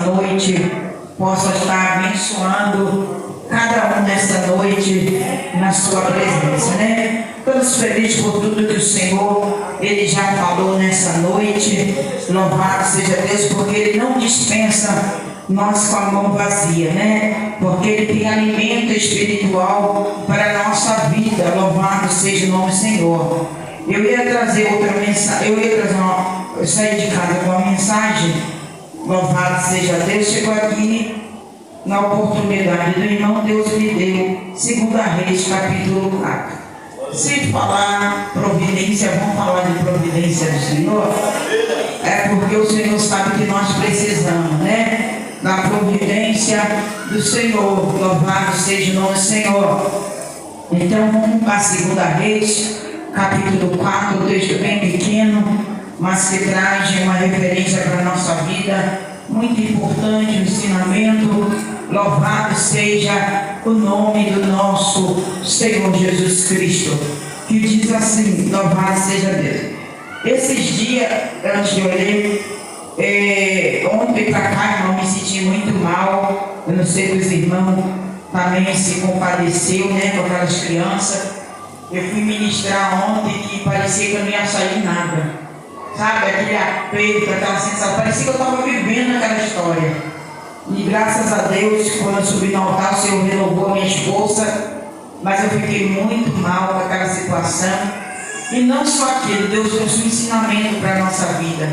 noite possa estar abençoando cada um nesta noite na sua presença, né? Estamos felizes por tudo que o Senhor, Ele já falou nessa noite. Louvado seja Deus, porque Ele não dispensa nós com a mão vazia, né? Porque Ele tem alimento espiritual para a nossa vida. Louvado seja o nome do Senhor. Eu ia trazer outra mensagem, eu saí de casa com uma mensagem. Louvado seja Deus. Chegou aqui na oportunidade do irmão, Deus me deu 2 Reis, capítulo 4. Se falar providência, vamos falar de providência do Senhor, é porque o Senhor sabe que nós precisamos, né? Da providência do Senhor. Louvado seja o nome do Senhor. Então vamos para 2 Reis, capítulo 4, um texto bem pequeno, mas que traz uma referência para a nossa vida, muito importante, o ensinamento. Louvado seja o nome do nosso Senhor Jesus Cristo, que diz assim, louvado seja Deus. Esses dias, antes de eu ler, ontem para cá, irmão, me senti muito mal. Eu não sei se os irmãos também se compadeceu, né, com aquelas crianças. Eu fui ministrar ontem que parecia que eu não ia sair nada. Sabe, aquele aperto, aquela sensação, parecia que eu estava vivendo aquela história. E graças a Deus, quando eu subi no altar, o Senhor renovou a minha esposa, mas eu fiquei muito mal com aquela situação. E não só aquilo, Deus trouxe um ensinamento para a nossa vida,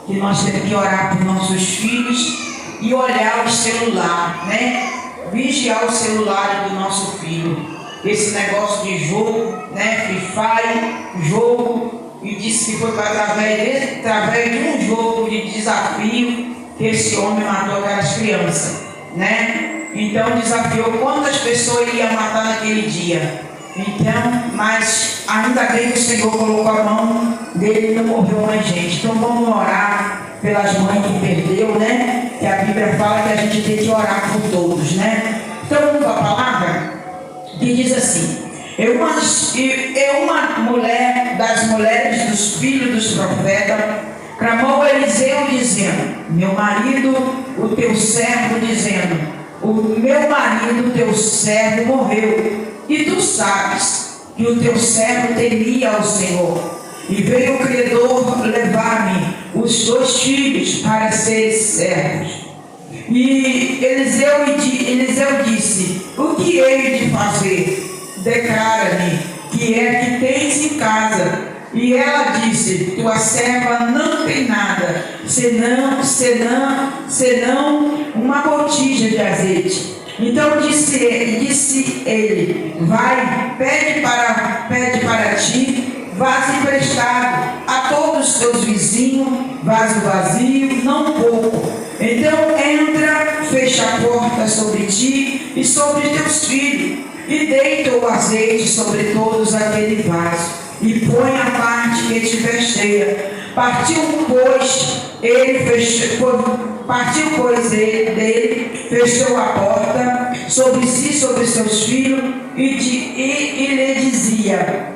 que nós temos que orar por nossos filhos e olhar o celular, né? Vigiar o celular do nosso filho. Esse negócio de jogo, né? Free Fire, jogo, e disse que foi através de um jogo de desafio que esse homem matou aquelas crianças, né? Então desafiou quantas pessoas ele ia matar naquele dia. Então, mas ainda bem que o Senhor colocou a mão dele e não morreu mais gente. Então vamos orar pelas mães que perdeu, né? Que a Bíblia fala que a gente tem que orar por todos, né? Então vamos para a palavra que diz assim: uma mulher das mulheres dos filhos dos profetas clamou a Eliseu dizendo: meu marido, o teu servo, dizendo: o meu marido, teu servo, morreu, e tu sabes que o teu servo temia ao Senhor. E veio o credor levar-me os 2 filhos para serem servos. E Eliseu disse: o que hei de fazer? Declara-me que é que tens em casa. E ela disse: tua serva não tem nada, senão uma botija de azeite. Então disse ele: vai, pede para ti vaso emprestado a todos os teus vizinhos, vaso vazio, não pouco. Então entra, fecha a porta sobre ti e sobre teus filhos, e deita o azeite sobre todos aquele vaso, e põe a parte que estiver cheia. Partiu, pois, dele, fechou a porta sobre si, sobre seus filhos, e lhe dizia,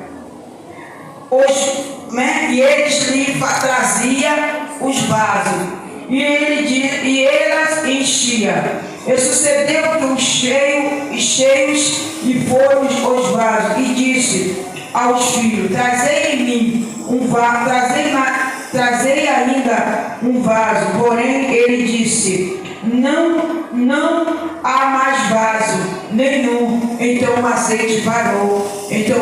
e eles lhe traziam os vasos, e elas enchiam. E sucedeu que os cheios e foram os vasos, e disse aos filhos: trazei ainda um vaso. Porém ele disse: não há mais vaso nenhum. Então o azeite parou. Então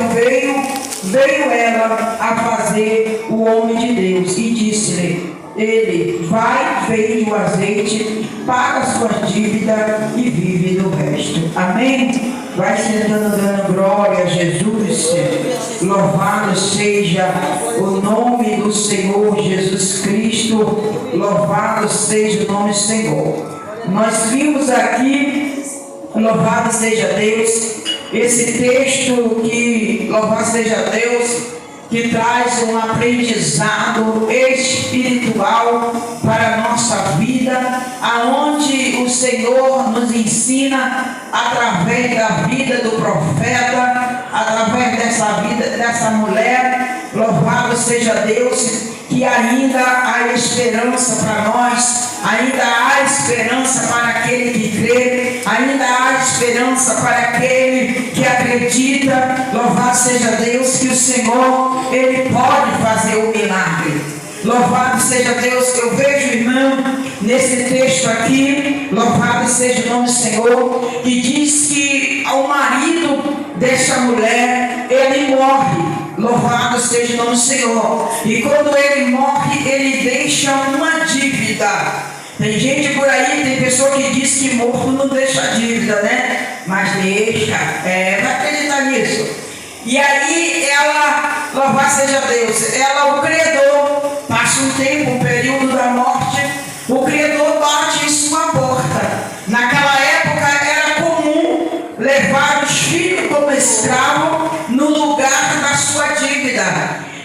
veio ela a fazer o homem de Deus, e disse-lhe ele: vai, vende o azeite, paga a sua dívida e vive do resto. Amém? Vai sentando, dando glória a Jesus. Louvado seja o nome do Senhor Jesus Cristo. Louvado seja o nome do Senhor. Nós vimos aqui, louvado seja Deus, esse texto que, louvado seja Deus, que traz um aprendizado espiritual para a nossa vida, aonde o Senhor nos ensina através da vida do profeta, através dessa vida dessa mulher. Louvado seja Deus, que ainda há esperança para nós, ainda há esperança para aquele que crê, ainda há esperança para aquele que acredita. Louvado seja Deus, que o Senhor, Ele pode fazer o milagre. Louvado seja Deus, que eu vejo, irmão, nesse texto aqui, louvado seja o nome do Senhor, que diz que ao marido desta mulher, ele morre. Louvado seja o nome do Senhor. E quando ele morre, ele deixa uma dívida. Tem gente por aí, tem pessoa que diz que morto não deixa dívida, né? Mas deixa, vai acreditar nisso. E aí ela, louvado seja Deus, ela, o credor, passa um tempo, um período da morte, o credor bate em sua porta. Naquela época era comum levar os filhos como escravo no lugar da sua dívida.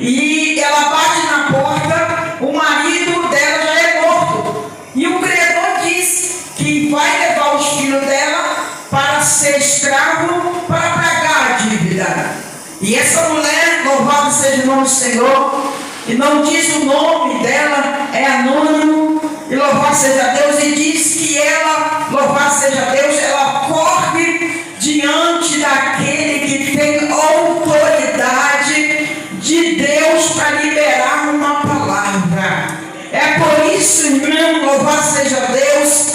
E ela bate na porta, o marido dela já é morto. E o credor diz que vai levar os filhos dela para ser escravo, para pagar a dívida. E essa mulher, louvado seja o nome do Senhor, e não diz o nome dela, é anônimo, e louvado seja Deus, e diz que ela, louvado seja Deus, ela corre diante daquele que tem autoridade de Deus para liberar uma palavra. É por isso, irmão, louvado seja Deus,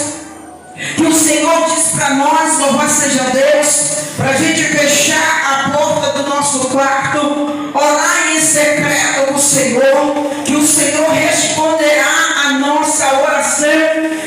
que o Senhor diz para nós, louvado seja Deus, para a gente fechar a porta do nosso quarto, orar em secreto ao Senhor, que o Senhor responderá a nossa oração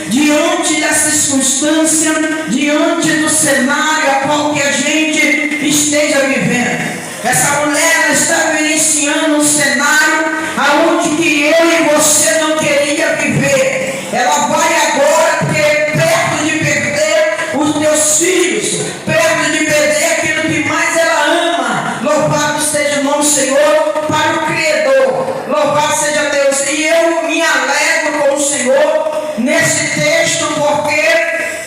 diante da circunstância, diante do cenário a qual que a gente esteja vivendo. Essa mulher está vivenciando um cenário aonde que eu e você não queria viver. Ela vai agora ter perto de perder os teus filhos, perto de perder aquilo que mais ela ama. Louvado seja o nome do Senhor para o credor. Louvado seja Deus. E eu me alegro com o Senhor nesse texto, porque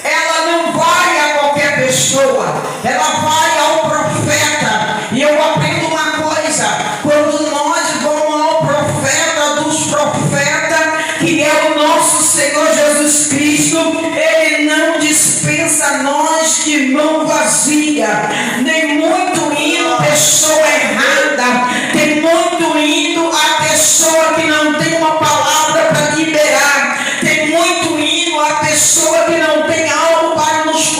ela não vai a qualquer pessoa, ela vai ao profeta. E eu aprendo uma coisa: quando nós vamos ao profeta dos profetas, que é o nosso Senhor Jesus Cristo, Ele não dispensa nós de mão vazia, nem muito indo pessoa errada, tem muito indo a pessoa que não tem uma palavra para liberar, tem muito indo a pessoa que não tem algo para nos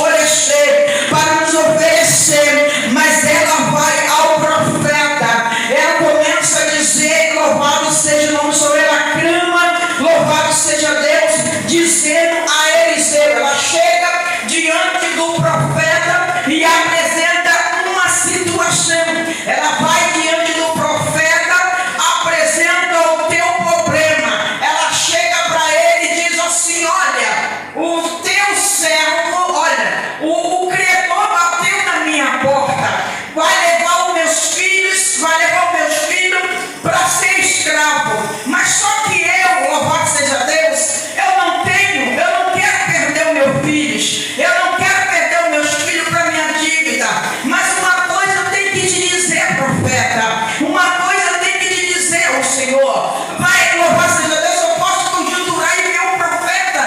oferecer, mas ela vai ao profeta, ela começa a dizer, louvado seja o nome do Senhor, ela clama, louvado seja Deus, dizendo a Eliseu, ela chega diante do profeta e apresenta uma situação, ela vai diante do profeta, apresenta o teu problema, ela chega para ele e diz assim: olha, o teu servo, olha, o credor bateu na minha porta, vai levar os meus filhos para ser escravo, mas só que eu, louvado seja Deus, eu não quero perder os meus filhos, eu não quero perder os meus filhos para minha dívida. Mas uma coisa eu tenho que te dizer, profeta, uma coisa eu tenho que te dizer, o Senhor, vai, louvado seja Deus, eu posso conjunturar e ver o profeta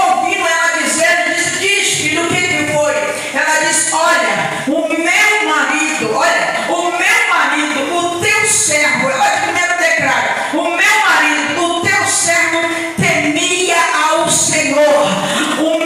ouvindo ela dizendo, diz filho, o que foi? Ela disse: olha, o meu marido, o teu servo, ela primeiro declara, o meu marido, o teu servo temia ao Senhor. O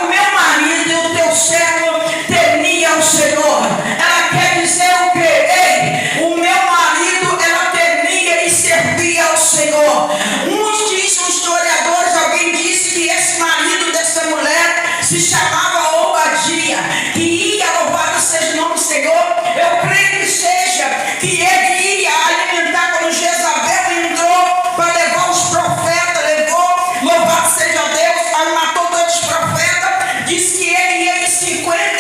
meu marido e o teu servo temia ao Senhor. Ela quer dizer o quê? Ei, o meu marido, ela temia e servia ao Senhor. Uns historiadores, alguém disse que esse marido dessa mulher se chamava Obadia, que ia, louvado seja o nome do Senhor. Eu creio que seja, que ele ia alimentar quando Jezabel entrou para levar os profetas, louvado seja Deus, aí matou todos os profetas, diz que ele ia em 50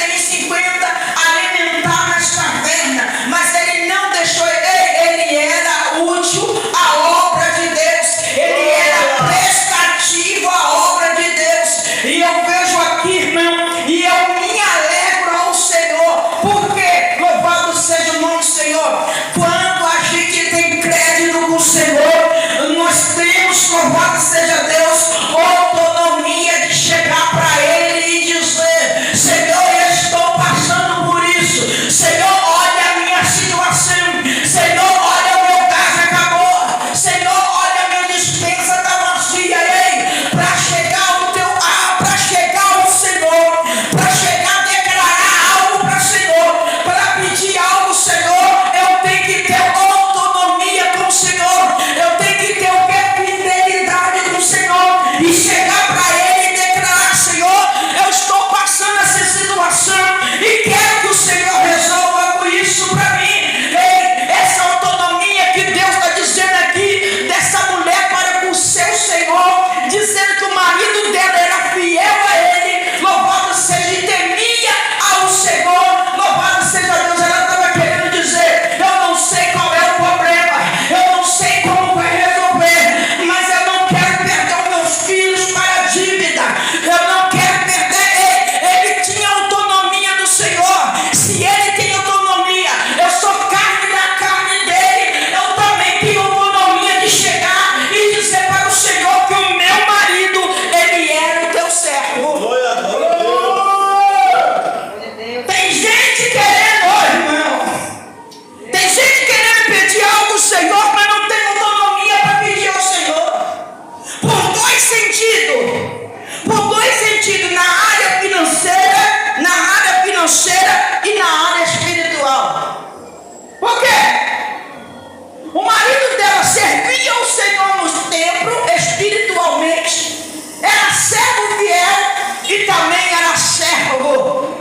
alimentar nas cavernas, mas ele não deixou, ele era útil à obra de Deus, ele era prestativo à obra de Deus. E eu vejo aqui, irmão, e eu me alegro ao Senhor, porque louvado seja o nome do Senhor, quando a gente tem crédito com o Senhor, Por dois sentidos, na área financeira e na área espiritual. Por quê? O marido dela servia ao Senhor no templo espiritualmente, era servo fiel e também era servo.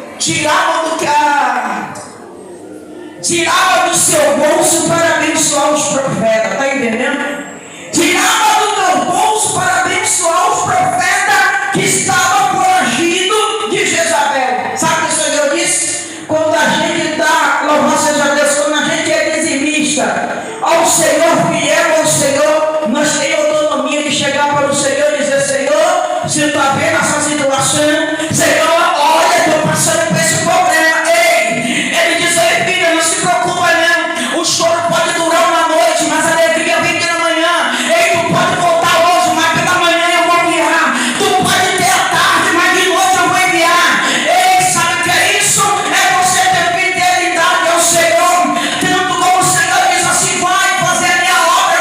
Tirava do seu bolso para abençoar os profetas, está entendendo? Tirava do teu bolso para abençoar os profetas que estavam foragidos de Jezabel. Sabe o que o Senhor disse? Quando a gente dá, louvado seja Deus, quando a gente é dizimista ao Senhor, fiel ao Senhor, nós temos autonomia de chegar para o Senhor e dizer: Senhor, se tu está vendo essa situação, Senhor, olha, estou passando por esse problema. Ei, ele diz: ei, filha, não se preocupa não, o choro pode durar uma noite, mas a alegria vem pela manhã. Ei, tu pode voltar hoje, mas pela manhã eu vou enviar. Tu pode ter a tarde, mas de noite eu vou enviar. Ei, sabe o que é isso? É você ter fidelidade ao Senhor, tanto como o Senhor diz assim: vai fazer a minha obra,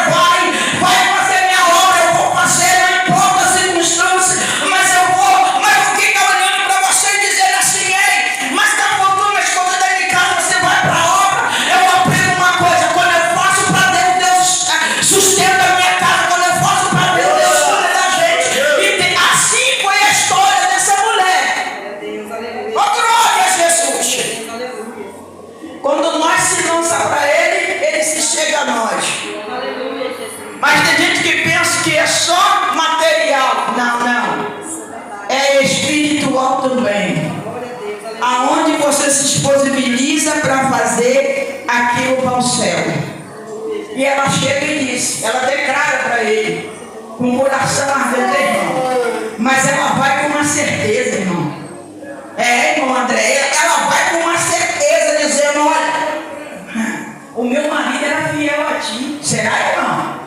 vai fazer a minha obra, eu vou fazer, não importa a circunstância, mas eu vou. Mas o que está olhando para você e dizendo assim: ei, mas está faltando as coisas da minha casa, você vai para a obra? Eu aprendo uma coisa: quando eu faço para Deus, Deus sustenta a minha casa. Quando eu faço para Deus, Deus cuida da gente. E assim foi a história dessa mulher. Oh, glória a Jesus! Quando nós se lança para Ele, Ele se chega a nós. Mas tem gente que pensa que é só material. Não. É espiritual também. Aonde você se disponibiliza para fazer aquilo para o céu. E ela chega e diz, ela declara para ele, com o coração ardente, irmão. Mas ela vai com uma certeza, irmão. Irmão André, ela vai com uma certeza, dizendo: olha, o meu marido era fiel a ti. Será, irmão,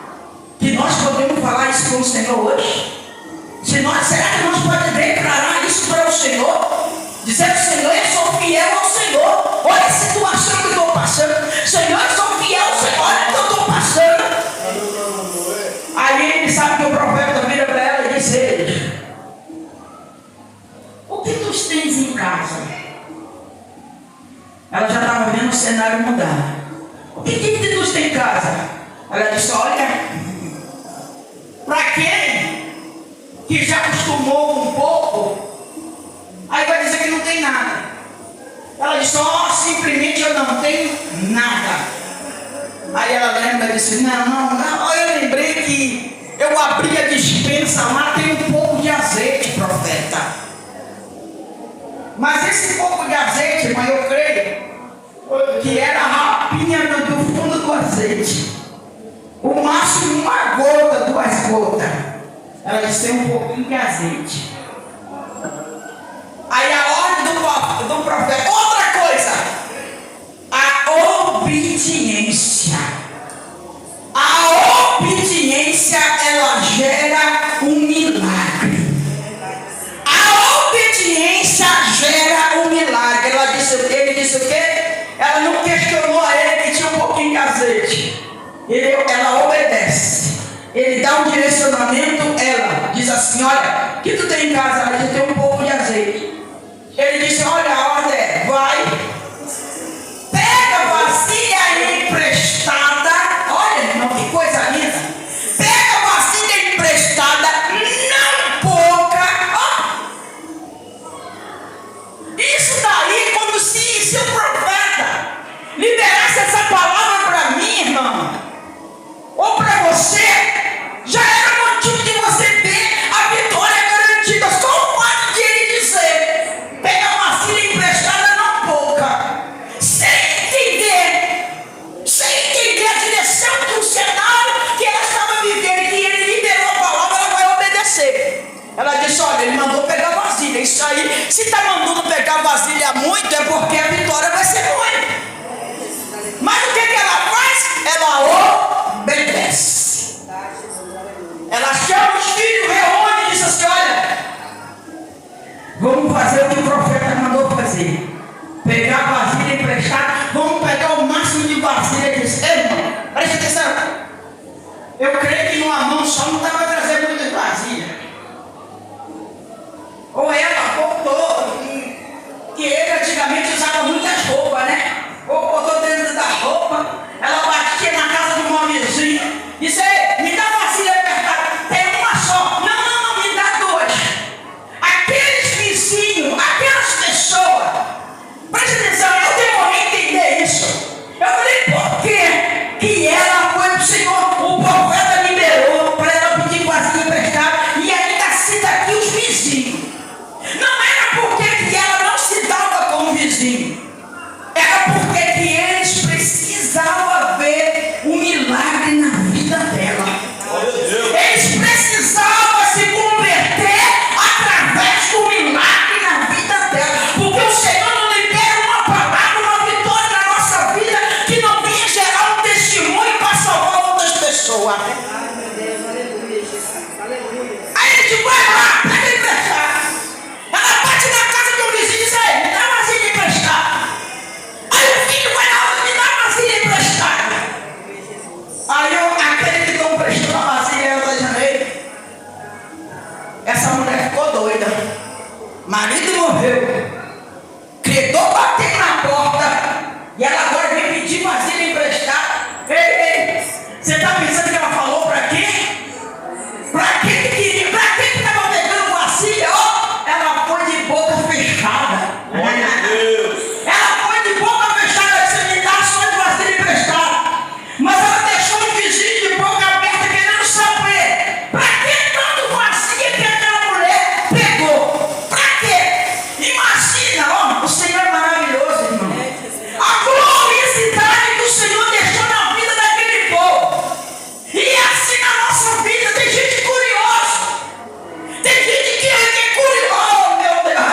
que nós podemos falar isso com o Senhor hoje? Será que nós podemos declarar isso para o Senhor? Dizendo: Senhor, eu sou fiel ao Senhor. Olha a situação que eu estou passando. Senhor, eu sou fiel ao Senhor. Olha o que eu estou passando. Aí ele sabe que o profeta vira para ela e diz: ele, o que tu tens em casa? Ela já estava vendo o cenário mudar. O que tu tens em casa? Ela disse: olha, para quem que já acostumou um pouco, aí vai dizer que não tem nada. Ela disse: simplesmente eu não tenho nada. Aí ela lembra e disse: não, eu lembrei que eu abri a despensa lá, tem um pouco de azeite, profeta. Mas esse pouco de azeite, mas eu creio que era a rapinha do fundo do azeite. O máximo uma gota, 2 gotas. Ela disse: tem um pouquinho de azeite. Aí a ordem do profeta. Outra coisa, a obediência. A obediência, ela gera um milagre. A obediência gera um milagre. Ele disse o quê? Ela não questionou a ele que tinha um pouquinho de azeite. Ela obedece. Ele dá um direcionamento. Ela diz assim: olha, o que tu tem em casa? Ela diz: tem um pouco de azeite. Ele disse: olha, a ordem é: vai, pega vasilha emprestada. Olha, irmão, que coisa linda. Pega vasilha emprestada, não pouca. Isso daí, como se o profeta liberasse essa palavra para mim, irmão, ou para você, já era motivo de você ter a vitória garantida. Só o fato de ele dizer: pega uma vasilha emprestada, não pouca, sem entender a direção do cenário que ela estava vivendo, que ele liberou a palavra, ela vai obedecer. Ela disse: olha, ele mandou pegar vasilha. Isso aí, se está mandando pegar vasilha muito, é porque a vitória vai ser muito. Mas o que ela faz? Ela obedece. Ela chama os filhos, reúne e diz assim: olha, vamos fazer o que o profeta mandou fazer. Pegar a vasilha emprestada, vamos pegar o máximo de vasilha que disse: irmão, presta atenção. Eu creio que numa mão só não estava trazendo muita vasilha. Ou ela botou que ele antigamente usava muitas roupas, né? Ou botou dentro da roupa, ela batia na casa de uma vizinha, disse: ei, me dá uma vasilha apertada, tem uma só. Não, me dá duas. Aqueles vizinhos, aquelas pessoas, presta atenção, eu demorei a entender isso. Eu falei, por que ela foi para o Senhor? O profeta liberou para ela pedir vasilha emprestada e ainda cita aqui os vizinhos. Não era porque que ela não se dava com o vizinho, era porque que eles precisavam ver um milagre na vida dela. Eles precisavam se converter através do milagre na vida dela, porque o Senhor não libera uma palavra, uma vitória na nossa vida que não vinha gerar um testemunho para salvar outras pessoas. Aí a gente vai lá, pega emprestar. Ela bate na casa do vizinho e diz: ei, me dá uma vasilha emprestada. Aí o filho vai lá, me dá uma vasilha emprestada. Aí aquele que estão prestando a vasilha, ela está dizendo: ei, essa mulher ficou doida. Marido morreu. Credor bateu na porta. E ela agora vem pedir vasilha emprestada. Ei, você está pensando que ela falou para quê? Para quem que queria? Para quem que estava pegando vasilha? Ó, ela foi de boca fechada. Ela foi de boca fechada, disse: me dá só de vasilha emprestada. Mas ela deixou o vizinho de boca aberta querendo saber para que tanto vasilha que aquela mulher pegou. Para quê? Imagina, ó, o Senhor é maravilhoso, irmão. A gloriosidade que o Senhor deixou na vida daquele povo. E assim na nossa vida tem gente curiosa. Tem gente que é curiosa, meu Deus.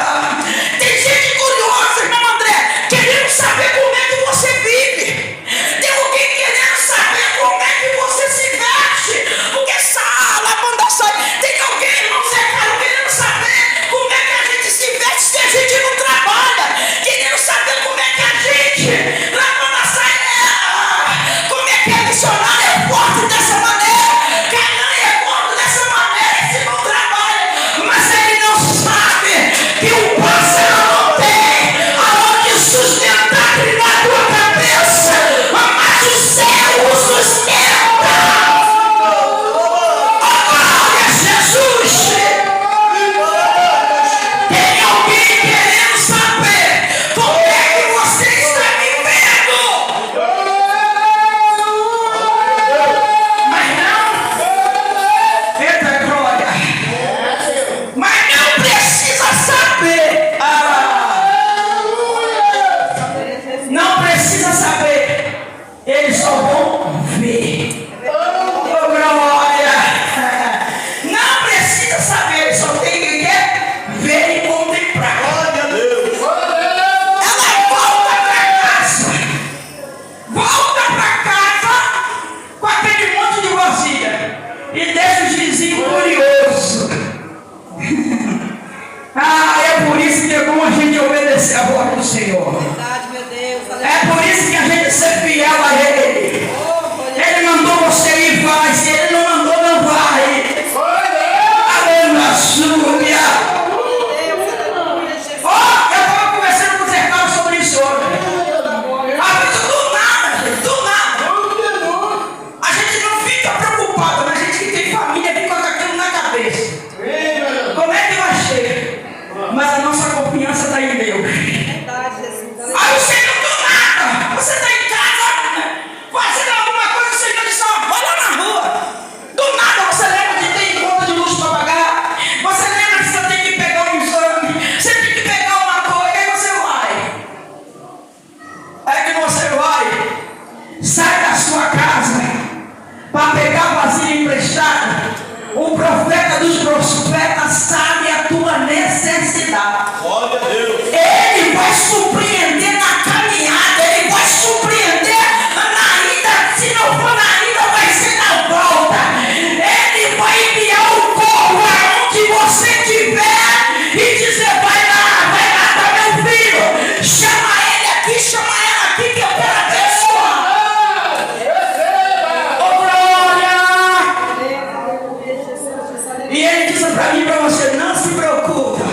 Tem gente curiosa, irmão André, querendo saber como é que você vive. Tem alguém querendo saber como é que você se veste. Porque sala, quando sai. Tem alguém, irmão Zé Carlos, querendo saber como é que a gente se veste se a gente não trabalha. Querendo saber como é que a gente, lá quando sai, como é que a missionária é forte dessa maneira. Que a mãe é forte dessa maneira, se não trabalha. Mas ele não sabe que o pássaro não tem aonde sustentar na tua cabeça, mas o céu o sustenta. Glória a Jesus. Tem alguém querendo saber como é que você está vivendo. Mas não, eita glória. Mas não precisa saber. Não precisa saber. Eles só vão ver. Oh, glória. Não precisa saber. Eles só tem que ver e contemplar. Ela volta para casa com aquele monte de vasilha e deixa os vizinhos curiosos. É por isso que é bom a gente obedecer a voz do Senhor. Verdade, meu Deus. É por isso que a gente ser fiel a Ele. Ele mandou você ir, vai. Se Ele não mandou, não vai. Aleluia. Ó, eu estava conversando com o Zé Carlos sobre isso hoje. Do nada. A gente não fica preocupado, mas a gente que tem família fica com aquilo na cabeça. Como é que vai ser? Mas a nossa confiança está em Deus. Verdade, Jesus. Aí o Senhor do nada, você está em casa fazendo alguma coisa, o Senhor diz: ó, vai lá na rua. Do nada você lembra que tem conta de luz para pagar, você lembra que você tem que pegar um exame, você tem que pegar uma coisa, aí você vai. Aí que você vai, sai da sua casa para pegar vasilha emprestada. O profeta dos profetas sabe a tua necessidade. Glória a Deus. Ele vai surpreender na caminhada, ele vai surpreender na ida. Se não for na ida, vai ser na volta. Ele vai enviar o corpo aonde você estiver e dizer: vai lá, tá meu filho. Chama ele aqui, chama ela aqui que eu quero abençoar. Oh, glória! E ele diz para mim e para você: não se preocupa.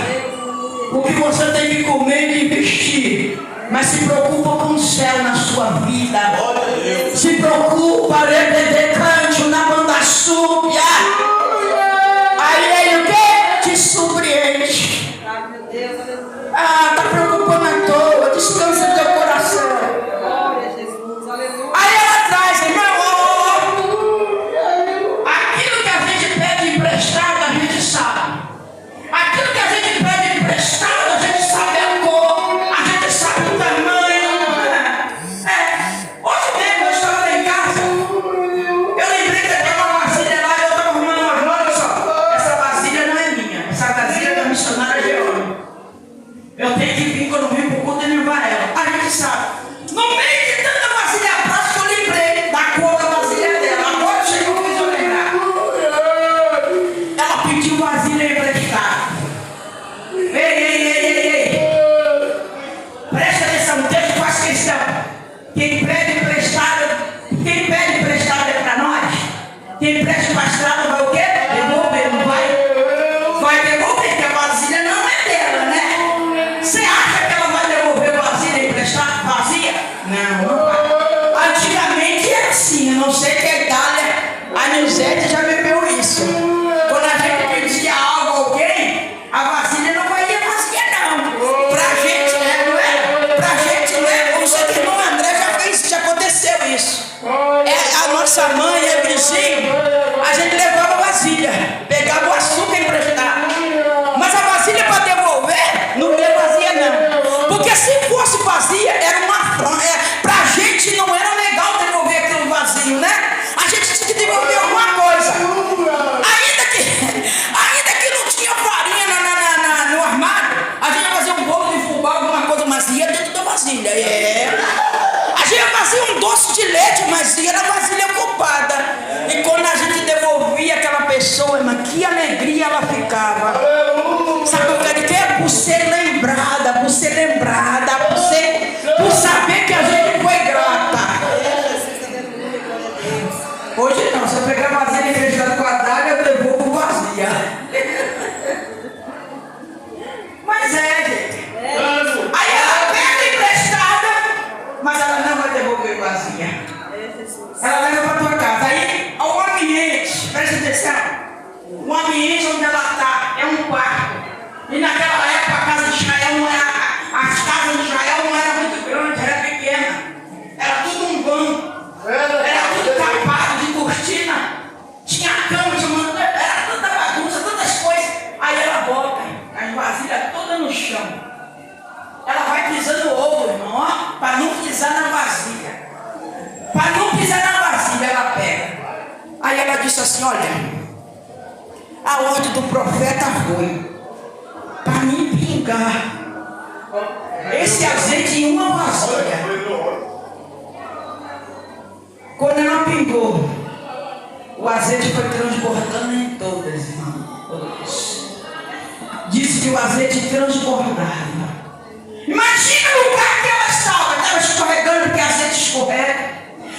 mente. Ai, meu Deus, aleluia. Está preocupando à toa. Descansa teu coração. Glória a Jesus, aleluia. Aí ela traz, irmão, aquilo que a gente pede emprestado, a gente sabe. Aquilo que a gente pede emprestado, a gente sabe a cor, a gente sabe o tamanho. Hoje mesmo eu estava lá em casa, eu lembrei que tem uma vasilha lá e eu estava arrumando uma roda. Olha só, essa vasilha não é minha, essa vasilha é da missionária Jeová. Eu tenho que vir quando vim para o culto e levar ela. A gente sabe. No meio de tanta vasilha prática, eu lembrei da cor da vasilha dela. Agora chegou e fez eu lembrar. Ela pediu vasilha emprestada. Ei. Presta atenção, o texto faz questão. Quem pede emprestado é para nós. Quem presta emprestado vai o quê? Devolver, não vai? Vai devolver, porque a vasilha não é dela, né? Você acha que ela vai devolver vasilha emprestada vazia? Não vai. Antigamente era assim, eu não sei que a Itália, a Nilzete já viveu isso. Quando a gente pedia algo a alguém, a vasilha não vai ir vazia, não. Pra gente, não é? Pra gente, não é? Como seu irmão André já fez isso, já aconteceu isso. A nossa mãe, a vizinha, a gente levava vasilha, pegava o açúcar emprestado. Mas a vasilha para devolver, não ia vazia, não. Porque se fosse vazia, era uma afronta. Pra gente não era legal devolver aquilo vazio, né? A gente tinha que devolver alguma coisa. Ainda que não tinha farinha no armário, a gente ia fazer um bolo de fubá, alguma coisa, mas ia dentro da vasilha. A gente ia fazer um doce de leite, mas ia na vasilha ocupada. E quando a gente devolvia aquela pessoa, irmã, que alegria ela ficava. Sabe o que eu quero? Por ser lembrada, por saber que a gente foi grata. Hoje não, se eu pegar a vasilha emprestada com a daga, eu devolvo vazia. Mas gente. Aí ela pega emprestada, mas ela não vai devolver vazia. Ela leva para tua casa. Aí o ambiente, presta atenção. O ambiente onde ela está é um quarto. E naquela época a casa de Israel não era. As casas de Israel não eram muito grandes, era pequena. Era tudo um banco. Era tudo tapado de cortina. Tinha cama, era tanta bagunça, tantas coisas. Aí ela bota as vasilhas todas no chão. Ela vai pisando o ovo, irmão, para não pisar na vasilha. Para não pisar na vasilha, ela pega. Aí ela disse assim: olha, a ordem do profeta foi para mim pingar esse azeite em uma vasilha. Quando ela pingou, o azeite foi transbordando em todas, irmão. Todas. Disse que o azeite transbordava. Imagina o lugar que ela estava escorregando, porque azeite escorrega.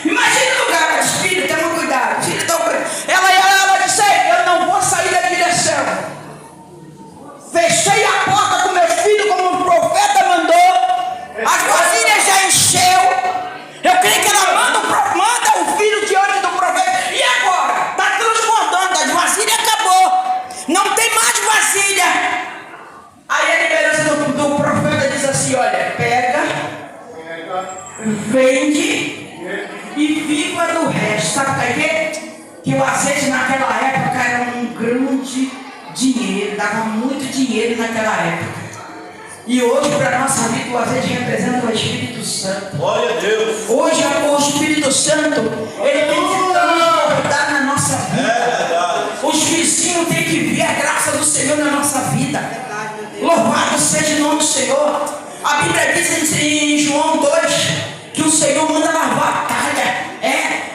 Imagina o lugar, mas filho, toma cuidado. Filho, toma cuidado. Ela disse: eu não vou sair da direção. Fechei a porta com meu filho, como o profeta mandou. As vasilhas já encheu. Eu creio que ela manda o filho diante do profeta. E agora? Está transbordando, as vasilhas acabou. Não tem mais vasilha. Aí a liderança do profeta diz assim: olha, pega, vende e viva do resto. Sabe por quê? Que o azeite naquela época era um grande dinheiro, dava muito dinheiro naquela época. E hoje, para a nossa vida, o azeite representa o Espírito Santo. Glória a Deus. Hoje, o Espírito Santo, ele tem que transbordar na nossa vida. É verdade. Os vizinhos têm que ver a graça do Senhor na nossa vida. Louvado seja o nome do Senhor. A Bíblia diz em João 2 que o Senhor manda lavar a talha,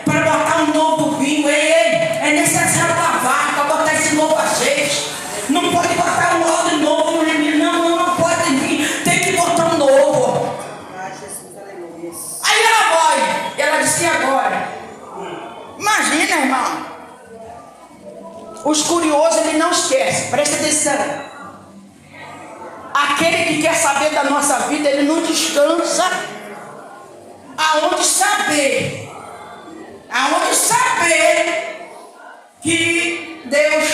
para botar um novo vinho. É necessário lavar para botar esse novo azeite. Não pode botar um outro novo no remédio, não pode vir, tem que botar um novo. Aí ela disse: agora, imagina, irmão, os curiosos ele não esquece, presta atenção. Aquele que quer saber da nossa vida, ele não descansa aonde saber que Deus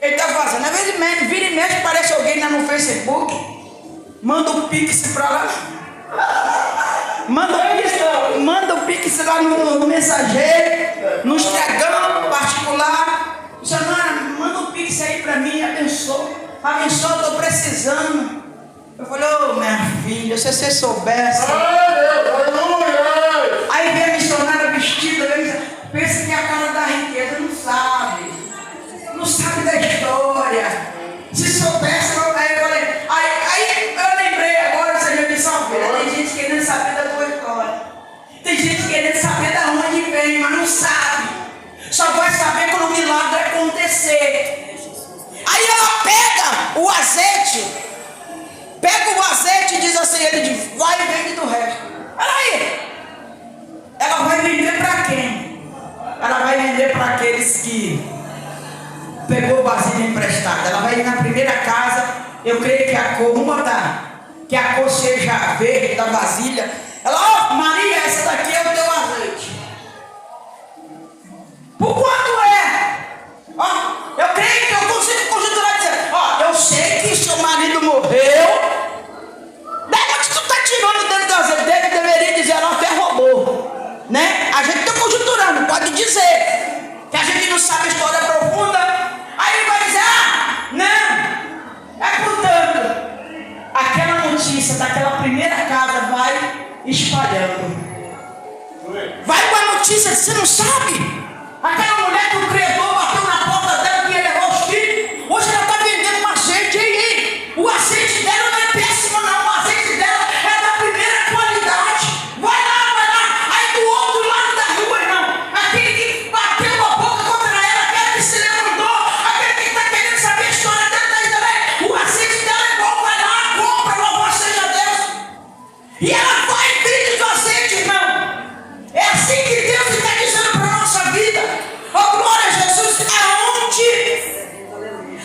Ele está fazendo. Às vezes vira e mexe, parece alguém lá no Facebook. Manda um pix para lá. Manda um pix lá no mensageiro, no Instagram particular. Samara, manda um pix aí para mim, abençoa. Abençoa, estou precisando. Eu falei, ô minha filha, se você soubesse. Aí vem a missionária vestida, pensa que é a cara da riqueza, não sabe. Não sabe da história. Se soubesse, eu falei. Aí eu lembrei agora, você já me salvou. Tem gente querendo saber da tua história. Tem gente querendo saber da onde vem, mas não sabe. Só vai saber quando o milagre acontecer. Aí ela pega o azeite. Pega o azeite e diz assim, ele diz, vai e vende do resto. Olha aí. Ela vai vender para quem? Ela vai vender para aqueles que pegou vasilha emprestada. Ela vai ir na primeira casa. Eu creio que a cor, vamos botar, que a cor seja verde da vasilha. Ela, Maria, essa daqui é o teu azeite. Por quanto é? Eu creio que eu consigo conjunturar e dizer, eu sei que seu marido morreu. Da onde tu está tirando dentro do azeite dele? Deveria dizer, ela até roubou. Né? A gente está conjunturando, pode dizer que a gente não sabe a história profunda. Aí ele vai dizer, não, é portanto, aquela notícia daquela primeira casa vai espalhando. Vai com a notícia que você não sabe. Aquela mulher que o credor bateu na porta dela que ia levar os filhos, hoje ela está vendendo um azeite. Ei, o azeite dela não é péssimo não, o azeite dela é da primeira qualidade. Vai lá. Aí do outro lado da rua, irmão, aquele que bateu a boca contra ela, aquele que se levantou, aquele que está querendo saber a história dela também, o azeite dela é bom, vai lá, compra, louvado seja Deus. E ela vai e vende o azeite, irmão. É assim que Deus está dizendo para a nossa vida. Oh, glória a Jesus, aonde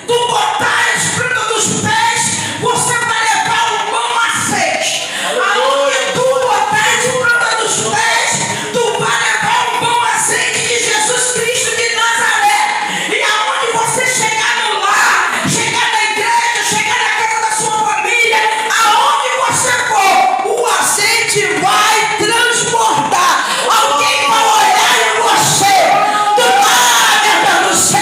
tu botares fruta dos pés, você vai levar um bom azeite. Aonde tu botares fruta dos pés, tu vai levar um bom azeite de Jesus Cristo de Nazaré. E aonde você chegar no lar, chegar na igreja, chegar na casa da sua família, aonde você for, o azeite vai transbordar. Alguém vai olhar em você do lado do céu.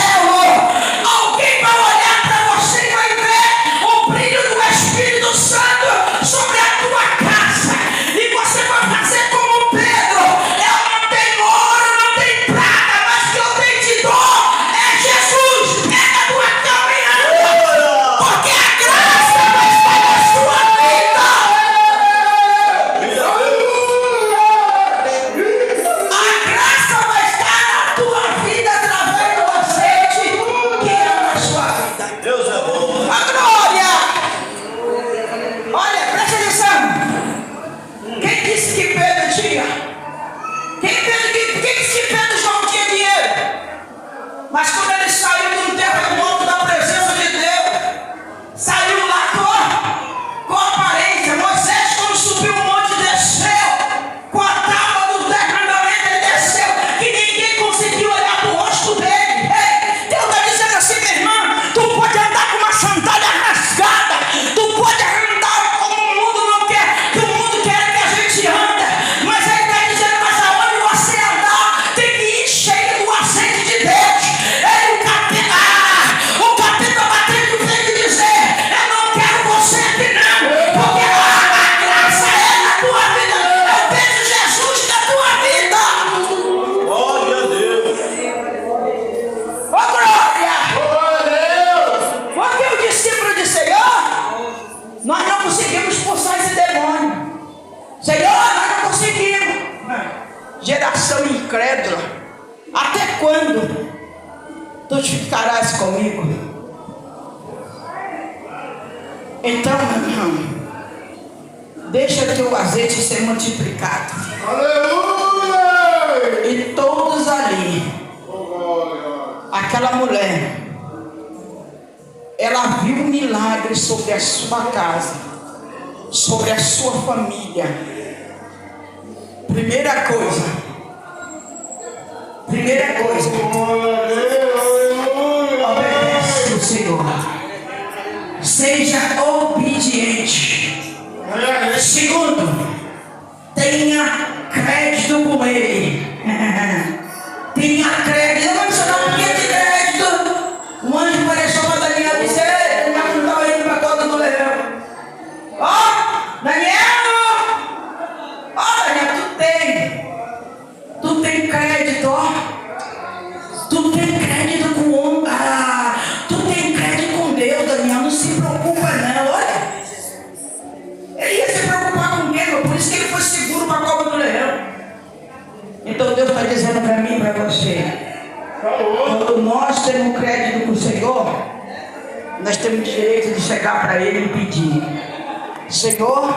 Alguém vai olhar para você e vai ver o brilho do Espírito Santo sobre a tua casa. E você vai fazer como Pedro. Eu não tenho ouro, não tenho prata, mas que eu tenho te dou é Jesus. Pega a tua cama e anda, porque a graça vai estar na sua vida. A graça vai estar na tua vida através do azeite que é na sua vida. Deus é bom. A glória! Olha, presta atenção. Quem disse que Pedro tinha? Quem disse que Pedro não tinha dinheiro? Mas quando ele saiu do terremoto da presença de Deus, saiu lá com a aparência. Moisés, quando subiu o monte, desceu com a tábua do declaramento, ele desceu, que ninguém conseguiu olhar pro rosto dele. Ei, Deus está dizendo assim, minha irmã, tu pode andar com uma sandália rasgada, tu pode andar como o mundo não quer, que o mundo quer que a gente anda, mas ele está dizendo, mas aonde você andar, tem que ir cheio do azeite de Deus. Ei, o capeta batendo no peito e dizer, eu não quero você aqui não, porque a graça é na tua vida, eu vejo Jesus na tua vida. Glória a Deus. Ô glória! Glória a Deus. Porque o discípulo disse, Senhor, nós não conseguimos expulsar esse demônio. Senhor, nós não conseguimos. Geração incrédula, até quando tu ficarás comigo? Então, meu irmão, deixa teu azeite ser multiplicado. Aleluia. E todos ali, aquela mulher, ela viu um milagre sobre a sua casa, sobre a sua família. Primeira coisa, obedece o Senhor. Seja obediente. Segundo, tenha crédito com Ele. Tenha crédito. Eu vou ensinar um pouquinho de crédito. O anjo apareceu para Daniel e disse: Daniel não estava indo para a cova do leão. Ó, Daniel! Ó, Daniel, tu tem crédito, ó. Tu tem crédito com o homem. Tu tem crédito com Deus, Daniel. Não se preocupa, não. Olha. Ele ia se preocupar com quem? Por isso que ele foi seguro para a cova do leão. Então Deus está dizendo para mim e para você: quando nós temos crédito com o Senhor, nós temos direito de chegar para Ele e pedir: Senhor,